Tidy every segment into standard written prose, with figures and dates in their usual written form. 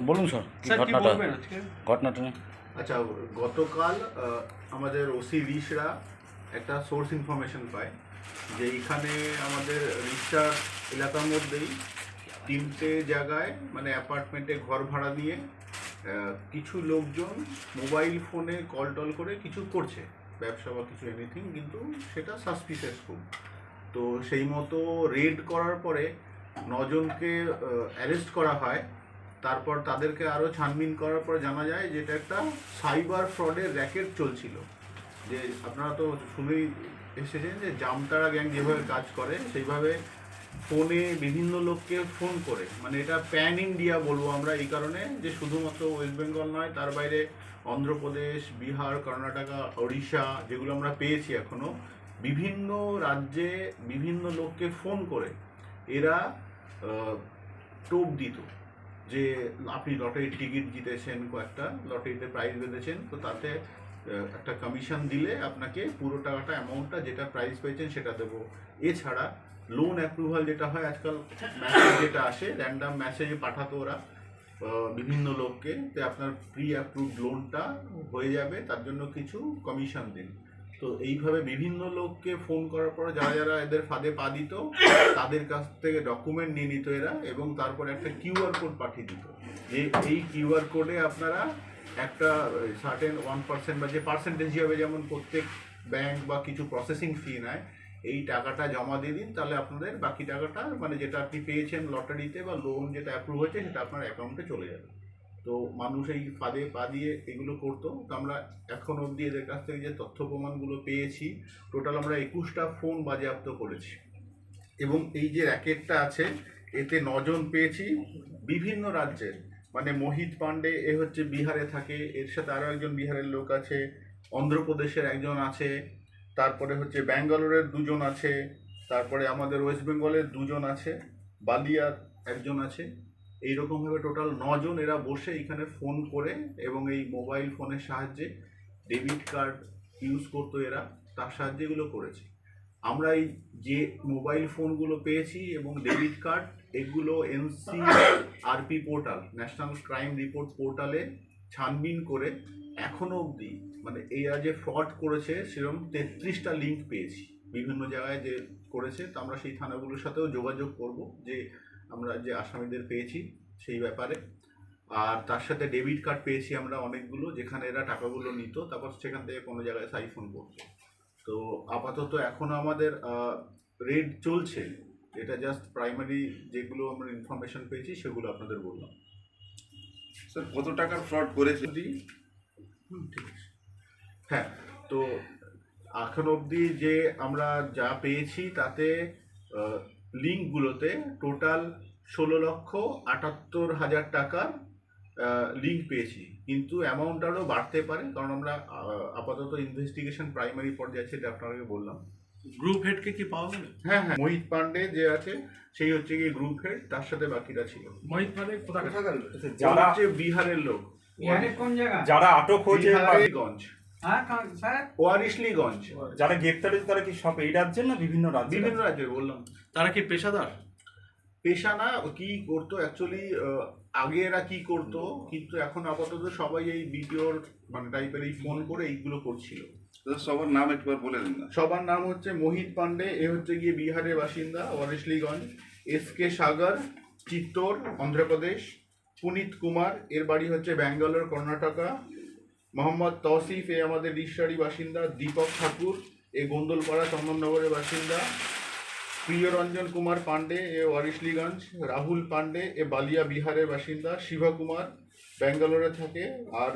বলুন স্যার, ঘটনাটা নিয়ে। আচ্ছা, গতকাল আমাদের ওসি রিশরা একটা সোর্স ইনফরমেশন পায় যে এইখানে আমাদের রিশার এলাকার মধ্যেই 3টে জায়গায় মানে অ্যাপার্টমেন্টে ঘর ভাড়া নিয়ে কিছু লোকজন মোবাইল ফোনে কল টল করে কিছু করছে, ব্যবসা বা কিছু এনিথিং, কিন্তু সেটা সাসপিসিয়াস খুব। তো সেই মতো রেড করার পরে 9 জনকে অ্যারেস্ট করা হয়। তারপর তাদেরকে আরও ছানবিন করার পর জানা যায় যে এটা একটা সাইবার ফ্রডের র্যাকেট চলছিল। যে আপনারা তো শুনেই এসেছেন যে জামতারা গ্যাং যেভাবে কাজ করে সেইভাবে ফোনে বিভিন্ন লোককে ফোন করে, মানে এটা প্যান ইন্ডিয়া বলবো আমরা এই কারণে যে শুধুমাত্র ওয়েস্ট বেঙ্গল নয়, তার বাইরে অন্ধ্রপ্রদেশ, বিহার, কর্ণাটকা, ওড়িশা, যেগুলো আমরা পেয়েছি এখনও বিভিন্ন রাজ্যে বিভিন্ন লোককে ফোন করে এরা টোপ দিত যে আপনি লটারির টিকিট জিতেছেন, কয়েকটা লটারিতে প্রাইজ বেঁধেছেন, তো তাতে একটা কমিশন দিলে আপনাকে পুরো টাকাটা অ্যামাউন্টটা যেটা প্রাইজ পেয়েছেন সেটা দেবো। এছাড়া লোন অ্যাপ্রুভাল যেটা হয় আজকাল, মেসেজ যেটা আসে র্যান্ডাম মেসেজে পাঠাতো ওরা বিভিন্ন লোককে, যে আপনার প্রি অ্যাপ্রুভড লোনটা হয়ে যাবে, তার জন্য কিছু কমিশন দিন। তো এইভাবে বিভিন্ন লোককে ফোন করার পর যারা যারা এদের ফাঁদে পা দিত তাদের কাছ থেকে ডকুমেন্ট নিয়ে নিত এরা, এবং তারপর একটা কিউআর কোড পাঠিয়ে দিত যে এই কিউআর কোডে আপনারা একটা সার্টেন 1% বা যে পার্সেন্টেজ হবে, যেমন প্রত্যেক ব্যাংক বা কিছু প্রসেসিং ফি নেয়, এই টাকাটা জমা দিয়ে দিন, তাহলে আপনাদের বাকি টাকাটা মানে যেটা আপনি পেয়েছেন লটারিতে বা লোন যেটা অ্যাপ্রুভ হয়েছে সেটা আপনার অ্যাকাউন্টে চলে যাবে। তো মানুষ এই ফাঁদে পা দিয়ে এগুলো করতো। তো আমরা এখন অবধি এদের কাছ থেকে যে তথ্য প্রমাণগুলো পেয়েছি, টোটাল আমরা 21টা ফোন বাজেয়াপ্ত করেছি, এবং এই যে র্যাকেটটা আছে এতে 9 জন পেয়েছি বিভিন্ন রাজ্যের। মানে মোহিত পান্ডে, এ হচ্ছে বিহারে থাকে, এর সাথে আরও একজন বিহারের লোক আছে, অন্ধ্রপ্রদেশের একজন আছে, তারপরে হচ্ছে ব্যাঙ্গালোরের 2 জন আছে, তারপরে আমাদের ওয়েস্ট বেঙ্গলের 2 জন আছে, বালিয়ার একজন আছে। এইরকমভাবে টোটাল 9 জন এরা বসে এখানে ফোন করে এবং এই মোবাইল ফোনের সাহায্যে ডেবিট কার্ড ইউজ করতো এরা, তার সাহায্যে এগুলো করেছে। আমরা এই যে মোবাইল ফোনগুলো পেয়েছি এবং ডেবিট কার্ড, এগুলো NCRP portal, national crime report পোর্টালে ছানবিন করে এখনও অবধি মানে এরা যে ফ্রড করেছে সেরকম 33টা লিঙ্ক পেয়েছি বিভিন্ন জায়গায় যে করেছে। তো আমরা সেই থানাগুলোর সাথেও যোগাযোগ করব যে আমরা যে আসামিদের পেয়েছি সেই ব্যাপারে। আর তার সাথে ডেবিট কার্ড পেয়েছি আমরা অনেকগুলো, যেখানে এরা টাকাগুলো নিত, তারপর সেখান থেকে কোনো জায়গায় সাইফোন করতো। তো আপাতত এখনও আমাদের রেড চলছে, এটা জাস্ট প্রাইমারি যেগুলো আমরা ইনফরমেশন পেয়েছি সেগুলো আপনাদের বললাম। স্যার কত টাকার ফ্রড করেছে? ঠিক আছে, হ্যাঁ। তো এখন অবধি যে আমরা যা পেয়েছি তাতে লিঙ্কগুলোতে টোটাল 16,78,000 টাকার লিঙ্ক পেয়েছি, কিন্তু অ্যামাউন্ট আরও বাড়তে পারে, কারণ আমরা আপাতত ইনভেস্টিগেশন প্রাইমারি পর্যায়ে আছে, এটা আপনাকে বললাম। গ্রুপ হেডকে কি পাওয়া গেল? হ্যাঁ, মোহিত পান্ডে যে আছে সেই হচ্ছে কি গ্রুপ হেড, তার সাথে বাকিরা ছিল। মোহিত পান্ডে কোথাকার? যারা হচ্ছে বিহারের লোক, কোন জায়গা? যারা আটক হয়েছে বিহারীগঞ্জ, হ্যাঁ স্যার, ওয়ারিশলীগঞ্জ, যারা গ্রেপ্তার হয়েছে তারা কি সব এই রাজ্যের না বিভিন্ন রাজ্যে? বিভিন্ন রাজ্যে বললাম। তারা কি পেশাদার? পেশা না, কি করতো অ্যাকচুয়ালি আগে এরা কি করতো, কিন্তু এখন আপাতত সবাই এই ভিডিওর মানে টাইপের এই ফোন করে এইগুলো করছিল। সবার নাম একবার বলে দিন না। সবার নাম হচ্ছে মোহিত পান্ডে, এ হচ্ছে গিয়ে বিহারের বাসিন্দা, ওয়ারিশলীগঞ্জ। SK সাগর, চিত্তোর, অন্ধ্রপ্রদেশ। পুনিত কুমার, এর বাড়ি হচ্ছে ব্যাঙ্গালোর, কর্ণাটকা। মোহাম্মদ তৌসিফ, এ আমাদের রিশারি বাসিন্দা। দীপক ঠাকুর, এ গোন্দলপাড়া, চন্দননগরের বাসিন্দা। প্রিয়রঞ্জন কুমার পান্ডে, এ ওয়ারিশলীগঞ্জ। রাহুল পান্ডে, এ বালিয়া, বিহারের বাসিন্দা। শিবা কুমার, ব্যাঙ্গালোরে থাকে। আর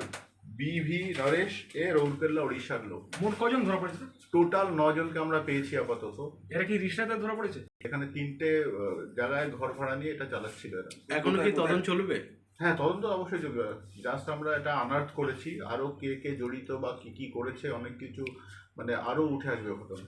BV নরেশ, এ রৌরকেল্লা, উড়িষ্যার লোক। মোট কজন ধরা পড়েছে? টোটাল 9 জনকে আমরা পেয়েছি আপাতত। এরা কি রিশনাতে ধরা পড়েছে? এখানে 3টে জায়গায় ঘর ভাড়া নিয়ে এটা চালাচ্ছিল এরা। এখনো কি তদন্ত চলবে? হ্যাঁ, তদন্ত অবশ্যই চলবে। জাস্ট আমরা এটা আনার্থ করেছি, আরও কে কে জড়িত বা কি কি করেছে অনেক কিছু মানে আরও উঠে আসবে ঘটনা।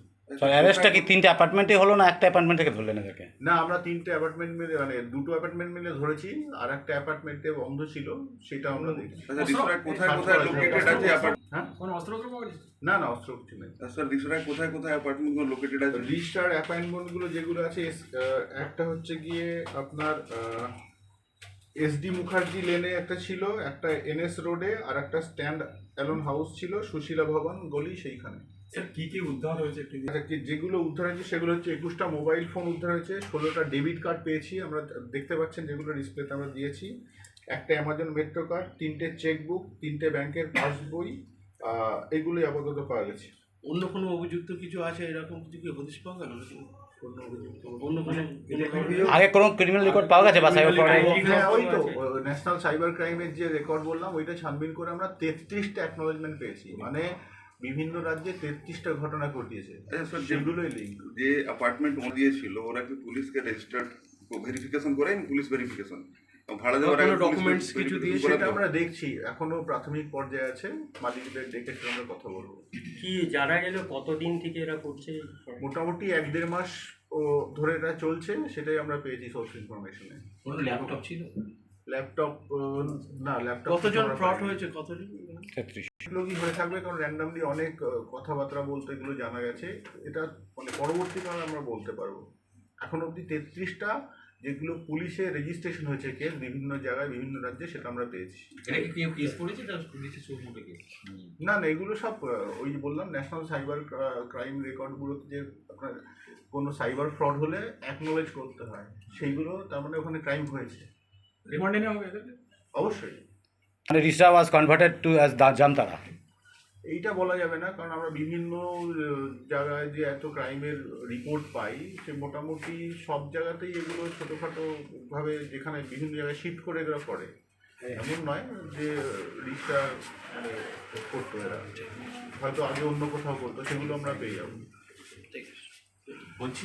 অ্যারেস্টটা কি 3টে অ্যাপার্টমেন্টে হলো না একটা অ্যাপার্টমেন্ট থেকে ধরলেন এদেরকে? না, আমরা 3টে অ্যাপার্টমেন্ট মিলে মানে 2টো অ্যাপার্টমেন্ট মিলে ধরেছি, আর একটা অ্যাপার্টমেন্টে বন্ধ ছিল সেটা আমরা দেখছি। আচ্ছা, রিসোর্ট কোথায় কোথায় লোকেটেড আছে? হ্যাঁ, কোনো অস্ত্র পাওয়া গেছে? না না, অস্ত্র কিছু নেই। স্যার রিসোর্ট কোথায় কোথায় অ্যাপার্টমেন্টগুলো লোকেটেড আছে? রিজিস্টার অ্যাপয়েন্টমেন্টগুলো যেগুলো আছে, একটা হচ্ছে গিয়ে আপনার এসডি মুখার্জি লেনে একটা ছিল, একটা এনএস রোডে, আর একটা স্ট্যান্ড অ্যালোন হাউস ছিল, সুশীলা ভবন গলি সেইখানে। স্যার কি কি উদ্ধার হয়েছে একটু আচ্ছা, যেগুলো উদ্ধার হয়েছে সেগুলো হচ্ছে 21টা মোবাইল ফোন উদ্ধার হয়েছে, 16টা ডেবিট কার্ড পেয়েছি, আমরা দেখতে পাচ্ছেন যেগুলো ডিসপ্লেতে আমরা দিয়েছি, একটা অ্যামাজন মেট্রো কার্ড, 3টে চেকবুক, 3টে ব্যাংকের পাসবই, এগুলোই আপাতত পাওয়া গেছে। অন্য কোনো অভিযুক্ত কিছু আছে এরকম কিছু কি হদিশ পাওয়া গেল নাকি? অন্য অভিযুক্ত অন্য কোনো আগে কোনো ক্রিমিনাল রেকর্ড পাওয়া গেছে বা সাইবার ফ্রডে? হ্যাঁ, ওই তো ন্যাশনাল সাইবার ক্রাইমের যে রেকর্ড বললাম ওইটা ছানবিন করে আমরা 33টা অ্যাকনোলেজমেন্ট পেয়েছি, মানে বিভিন্ন রাজ্যে 33টা ঘটনা ঘটিয়েছে, আচ্ছা স্যার, সেগুলোই লিঙ্ক। যে অ্যাপার্টমেন্ট দিয়েছিল ওরা কি পুলিশকে রেজিস্টার্ড ভেরিফিকেশন করেন, পুলিশ ভেরিফিকেশন ভাড়া দেওয়ার আগে ডকুমেন্টস কিছু দিয়ে সেটা আমরা দেখছি, এখনো প্রাথমিক পর্যায়ে আছে, মালিকদের ডেকে আমরা কথা বলবো। কি জানা গেল কতদিন থেকে এরা করছে? মোটামুটি 1-1.5 মাস ও ধরে এটা চলছে, সেটাই আমরা পেয়েছি সোর্স ইনফরমেশনে। কোনো ল্যাপটপ ছিল? ল্যাপটপ না, ল্যাপটপ কতজন ফ্রড হয়েছে কতজন? 33। লোকই হয়ে থাকবে, কারণ র্যান্ডামলি অনেক কথাবার্তা বলতে এগুলো জানা গেছে, এটা মানে পরবর্তীকালে আমরা বলতে পারবো। এখন অবধি 33টা যেগুলো পুলিশে রেজিস্ট্রেশন হয়েছে কেস বিভিন্ন জায়গায় বিভিন্ন রাজ্যে, সেটা আমরা পেয়েছি। এটা কি কেউ কেস করেছে না পুলিশের সুমুটে কেস? না না, এগুলো সব ওই যে বললাম ন্যাশনাল সাইবার ক্রাইম রেকর্ডগুলোতে যে আপনার কোনো সাইবার ফ্রড হলে অ্যাকনোলেজ করতে হয়, সেইগুলো তার মানে ওখানে ক্রাইম হয়েছে। রিমান্ডে নেওয়া হবে এদেরকে? অবশ্যই মানে রিসরা ওয়াজ কনভার্টেড টু অ্যাজ জামতারা। এইটা বলা যাবে না, কারণ আমরা বিভিন্ন জায়গায় যে এত ক্রাইমের রিপোর্ট পাই, সে মোটামুটি সব জায়গাতেই এগুলো ছোটোখাটো ভাবে যেখানে বিভিন্ন জায়গায় শিফট করে এগুলো করে, এমন নয় যে রিক্সা মানে করতো এরা, হয়তো আগে অন্য কোথাও করতো, সেগুলো আমরা পেয়ে যাবো। বলছি